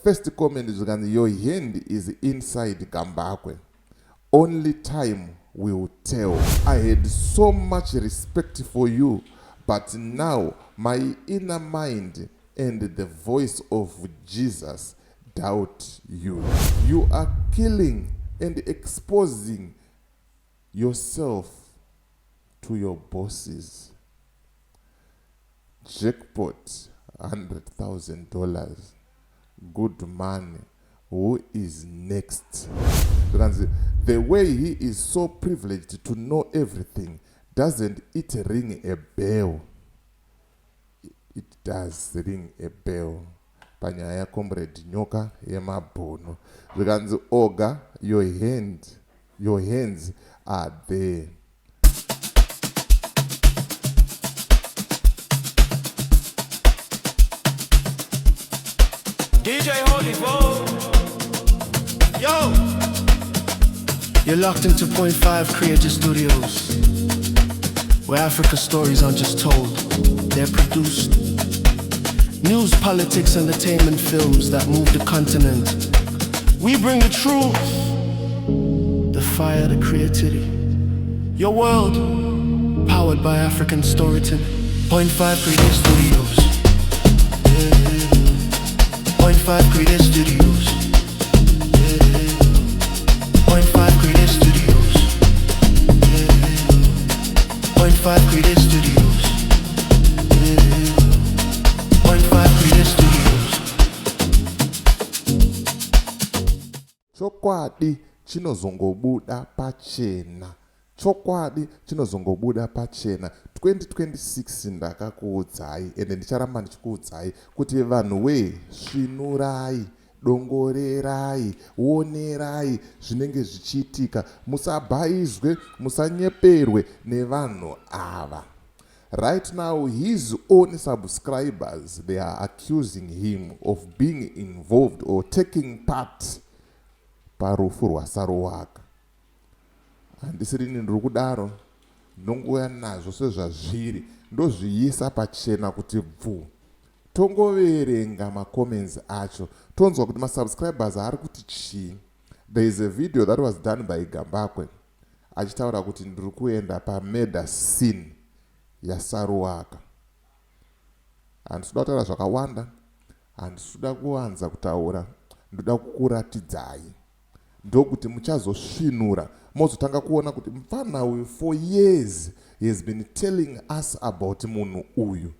First comment is your hand is inside Gambakwe. Only time will tell. I had so much respect for you, but now my inner mind and the voice of Jesus doubt you. You are killing and exposing yourself to your bosses. Jackpot, $100,000. Good man. Who is next? Because the way he is so privileged to know everything, doesn't it ring a bell? It does ring a bell. Panyaya comrade nyoka yemabono. Because Oga, your hands are there. DJ Holy Flow. Yo! You're locked into Point 5 Creative Studios, where Africa stories aren't just told, they're produced. News, politics, entertainment films that move the continent. We bring the truth, the fire, the creativity. Your world, powered by African storytelling. Point 5 Creative Studios. Point 5 Creative Studios. Point 5 Creative Studios. Point 5 Creative Studios. Point 5 Creative Studios. Chokwadi chinozongobuda pachena. Chokwadi chinozongobuda pachena. 2026 ndakakuudzai ende ndicharamba ndichikuudzai kuti vanhu we svinurai, dongorerai, onerai zvinenge zvichiitika. Musabhaizwe, musanyeperwe nevanhu ava. Right now, his own subscribers, they are accusing him of being involved or taking part parufu rwaSaruwaka. Handisiri ndiri kudaro, ndinongouya nazvo sezvazviri, ndozviisa pachena kuti bvu. Tongoverenga macomments acho, tonzwa kuti masubscribers ari kuti chii. There is a video that was done by Gambakwe achitaura kuti ndiri kuenda pamurder scene yaSaruwaka. Handisuda kutaura zvakawanda, handisuda kuwanza kutaura, ndoda kukuratidzai. Ndokuti muchazosvinura, mozotanga kuona kuti mfana uyu for years he has been telling us about munhu uyu.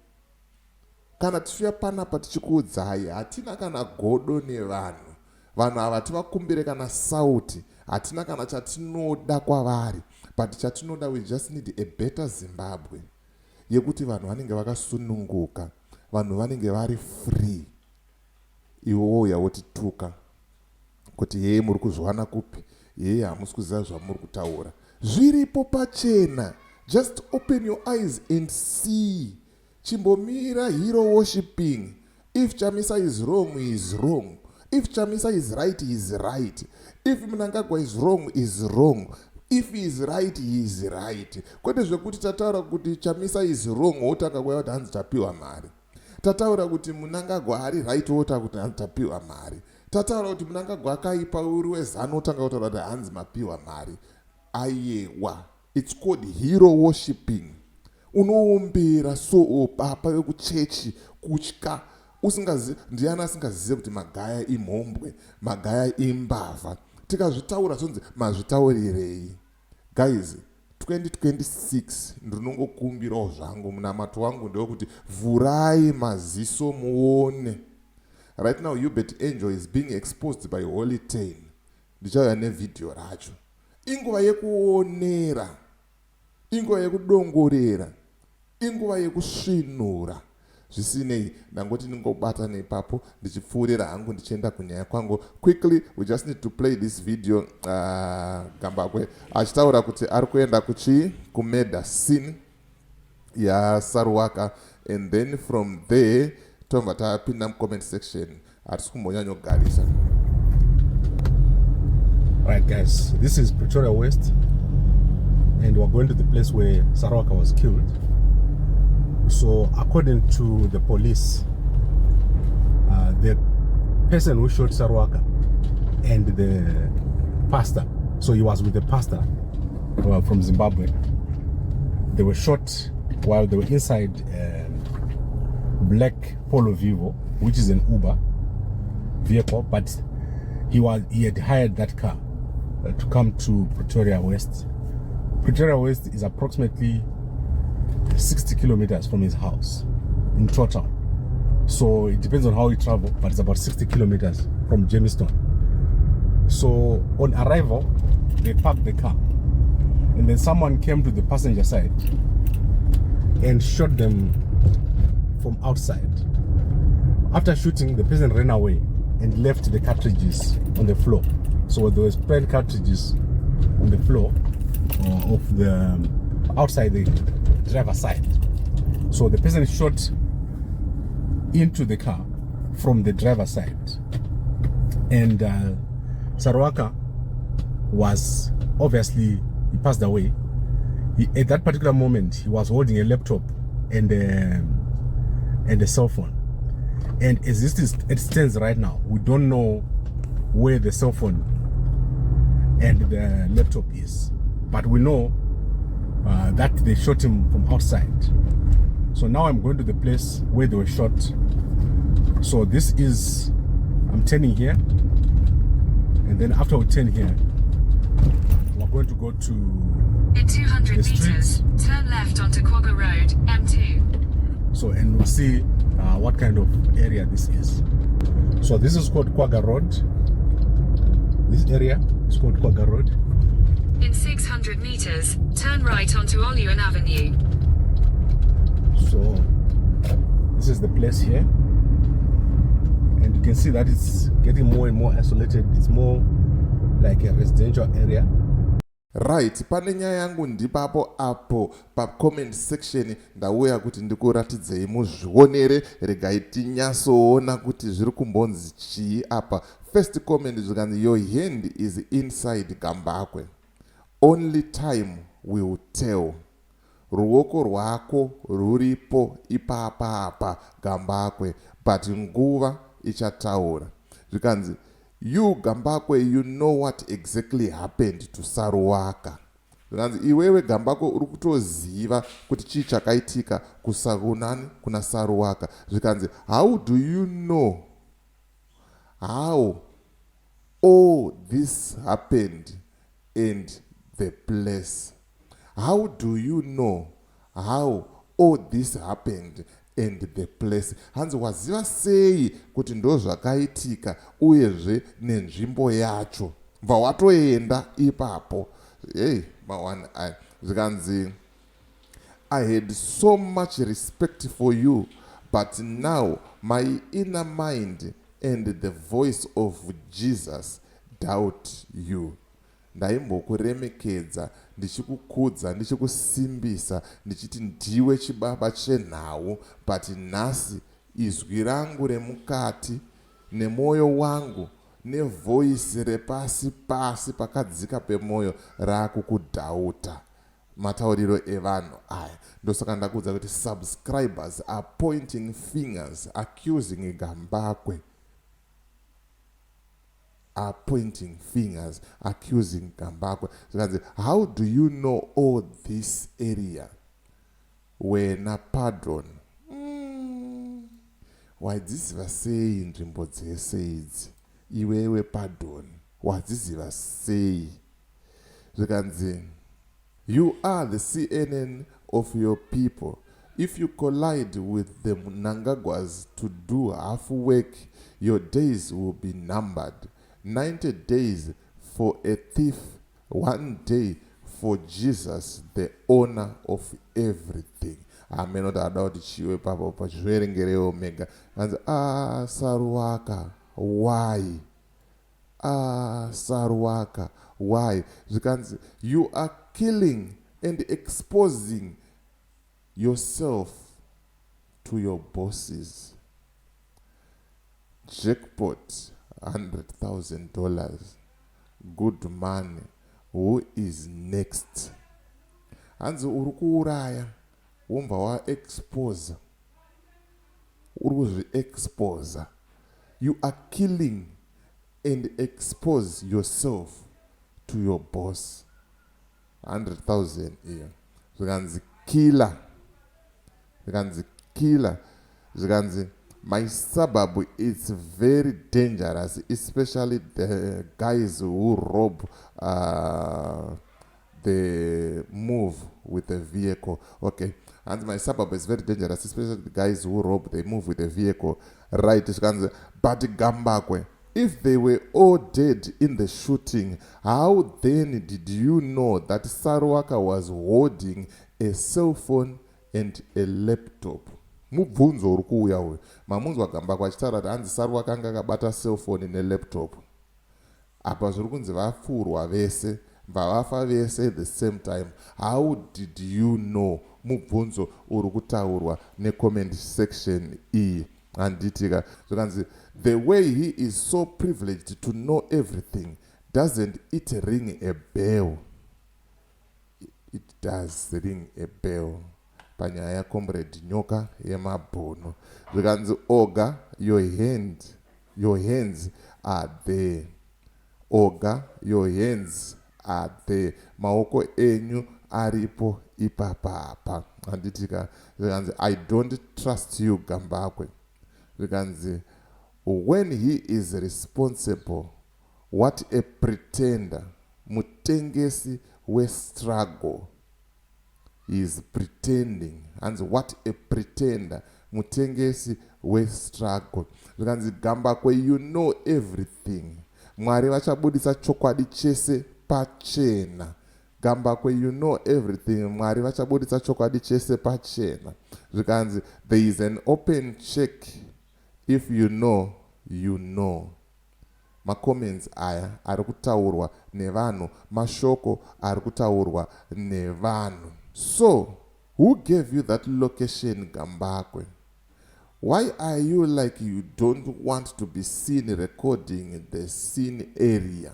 Kana tichiuya panapa tichikuudzai, hatina kana godo nevanhu. Vanhu ava tivakumbire kana sauti, hatina kana chatinoda kwavari. But chatinoda, we just need a better Zimbabwe. Yekuti vanhu vanenge vakasununguka, vanhu vanenge vari free. Iwo yawotituka kuti yeye muri kuzwana kupi, yeye hamusi kuziva zvamuri kutaura. Zviripo pachena. Just open your eyes and see. Chimbomira hero worshipping. If Chamisa is wrong, he is wrong. If Chamisa is right, he is right. If Mnangagwa is wrong, he is wrong. If he is right, he is right. Kwete zvekuti tataura kuti Chamisa is wrong, wotanga kuya kuti hanzi tapiwa mari. Tataura kuti Mnangagwa ari right, wotanga kuti hanzi tapiwa mari. Tataura kuti Mnangagwa akaipa uri wezano, wotanga kutaura kuti hanzi mapiwa mari. Ayewa. It's called hero worshipping. Unoombera so papa wekuchechi kutya. Ndiani asingazive kuti magaya imhombwe, magaya imbavha. Tikazvitaura sonzi mazvitaurirei. Guys, 2026 ndinongokumbirawo zvangu, munamato wangu ndewekuti vhurai maziso muone. Right now, Hubert Angel is being exposed by Holy Ten. Ndichauya nevideo racho. Inguva yekuonera, inguva yekudongorera, inguva yekusvinura. Zvisinei, ndangoti ndingobata neipapo ndichipfuurira hangu ndichienda kunyaya kwangu. Quickly, we just need to play this video. Gambakwe achitaura kuti ari kuenda kumurder scene yaSaruwaka, and then from there tobva tapinda mucomment section. Hatisi kumbonyanyogarisa. Alright guys, this is Pretoria West and we're going to the place where Saruwaka was killed. So according to the police, the person who shot Saruwaka and the pastor, so he was with the pastor from Zimbabwe. They were shot while they were inside black Polo Vivo, which is an Uber vehicle, but he had hired that car to come to Pretoria West. Pretoria West is approximately 60 kilometers from his house in total. So it depends on how he traveled, but it's about 60 kilometers from Jamestown. So on arrival, they parked the car, and then someone came to the passenger side and shot them from outside. After shooting, the person ran away and left the cartridges on the floor. So there were spent cartridges on the floor of the outside the driver's side. So the person shot into the car from the driver's side, and Saruwaka was obviously, he passed away. At that particular moment, he was holding a laptop and a cell phone. And as it stands right now, we don't know where the cell phone and the laptop is, but we know that they shot him from outside. So now I'm going to the place where they were shot. So this is, I'm turning here, and then after we turn here, we're going to go to in 200 meters, turn left onto Quagga Road, M2. So, and we'll see what kind of area this is. So this is called Quagga Road. This area is called Quagga Road. In 600 meters, turn right onto Oluan Avenue. So this is the place here, and you can see that it's getting more and more isolated. It's more like a residential area. Right, pane nyaya yangu ndipapo apo pa comment section ndauya kuti ndikuratidzei muzvionere, regai tinyasoona kuti zviri kumbonzi chii apa. First comment zvikanzi your hand is inside Gambakwe, only time will tell. Ruoko rwako ruripo ipapa Gambakwe, but nguva ichataura. Zvikanzi you Gambakwe, you know what exactly happened to Saruwaka. Zvikanzi iwewe Gambakwe uri kutoziva kuti chii chakaitika kuna Saruwaka. Zvikanzi how do you know how all this happened and the place? How do you know how all this happened and the place? Hanzi waziva sei kuti ndo zvakaitika uyezve nenzvimbo yacho. Mva watoenda ipapo. Hey, mawana aya. Zvikanzi I had so much respect for you, but now my inner mind and the voice of Jesus doubt you. Ndaimbokuremekedza, ndichikukudza, ndichikusimbisa, ndichiti ndiwe chibaba chenhau, but nhasi izwi rangu remukati nemoyo wangu nevoisi repasi pasi pakadzika pemoyo rakukudhauta. Matauriro evanhu aya. Ndosaka ndakuudza kuti subscribers are pointing fingers, accusing Gambakwe. Are pointing fingers, accusing Gambakwe. How do you know all this area? Wena pardon. Wadziziva sei nzvimbo dzese idzi? Iwewe pardon. Wadziziva sei? Zvikanzi you are the CNN of your people. If you collide with the Mnangagwas to do half work, your days will be numbered. 90 days for a thief, 1 day for Jesus, the owner of everything. Amen. Odada kuti chiwe papa pa zverengere omega. And Saruwaka, why? Saruwaka, why? You are killing and exposing yourself to your bosses. Jackpot. $100,000. Good money. Who is next? Hanzi uri kuuraya, womba wa expose. Uri kuzvi expose. you are killing and expose yourself to your boss. 100,000 here. Zvikanzi killer. Zvikanzi killer. Zvikanzi my suburb is very dangerous, especially the guys who rob the move with the vehicle. Okay. And my suburb is very dangerous, especially the guys who rob, they move with the vehicle. Right. But Gambakwe, if they were all dead in the shooting, how then did you know that Saruwaka was holding a cell phone and a laptop? Mubvunzo uri kuuya uyu. Mamunzwa Gambakwe achitaura kuti hanzi Saruwaka anga akabata cell phone nelaptop. Apa zviri kunzi vafurwa vese, vafa vese at the same time. How did you know? Mubvunzo uri kutaurwa necomment section iyi. Anditika zvikanzi the way he is so privileged to know everything, doesn't it ring a bell? It does ring a bell. Panyaya comrade nyoka yemabhono. Zvikanzi Oga, your hands are there. Oga, your hands are there. Maoko enyu aripo ipapapa. Anditika zvikanzi I don't trust you Gambakwe. Zvikanzi when he is responsible, what a pretender, mutengesi we struggle. He is pretending. And what a pretender, mutengesi we struggle. Zvikanzi Gambakwe, you know everything. Mwari vachabudisa chokwadi chese pachena. Gambakwe, you know everything. Mwari vachabudisa chokwadi chese pachena. Zvikanzi there is an open check. If you know, you know. Macomments aya ari kutaurwa nevanhu, mashoko ari kutaurwa nevanhu. So, who gave you that location, Gambakwe? Why are you like you don't want to be seen recording the scene area?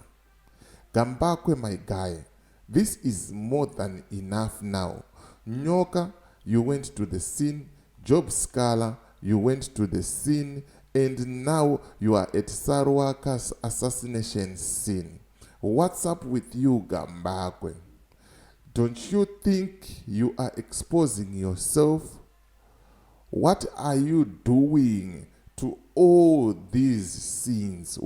Gambakwe, my guy, this is more than enough now. Nyoka, you went to the scene. Job Scala, you went to the scene. And now you are at Saruwaka's assassination scene. What's up with you, Gambakwe? Don't you think you are exposing yourself? What are you doing to all these scenes?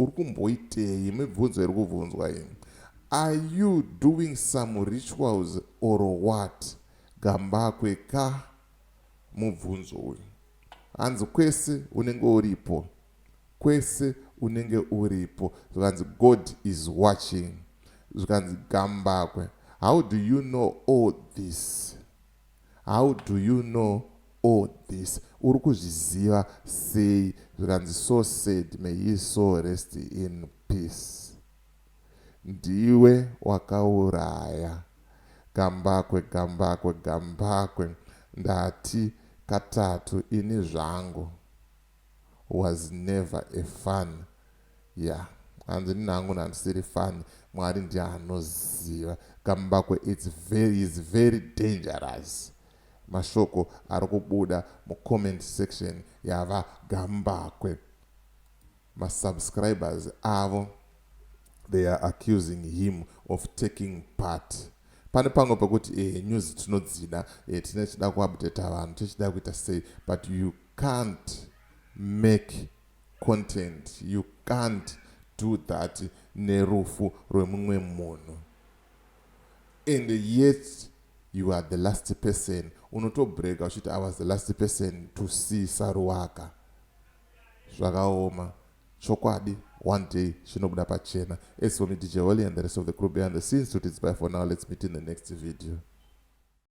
Are you doing some rituals or what? Gambakwe ka mubvunzo. Hanzi kwese unenge uripo. Kwese unenge uripo. Zvikanzi God is watching. Zvikanzi Gambakwe, how do you know all this? How do you know all this? Uri kuzviziva sei? Zvikanzi so said, may his soul rest in peace. Ndiwe wakauraya. Gambakwe, Gambakwe, Gambakwe. Ndati katatu ini zvangu was never a fun. Yeah. And nangu ndisiri fun. Mwari ndiye anoziva. Gambakwe, is very dangerous. Mashoko ari kubuda mu comment section yava Gambakwe. My subscribers avo, they are accusing him of taking part. Pane pango pakuti news tinodzida tinechida kuupdate vanhu tichida kuita sei, but you can't make content, you can't do that nerufu rwemumwe munhu, and yet you are the last person. Unotobreaka uchiti I was the last person to see Saruwaka. Zvakaoma. Chokwadi, one day, shinobuda pachena. It's for me, DJ Wally, and the rest of the crew behind the scenes. So it's bye for now. Let's meet in the next video.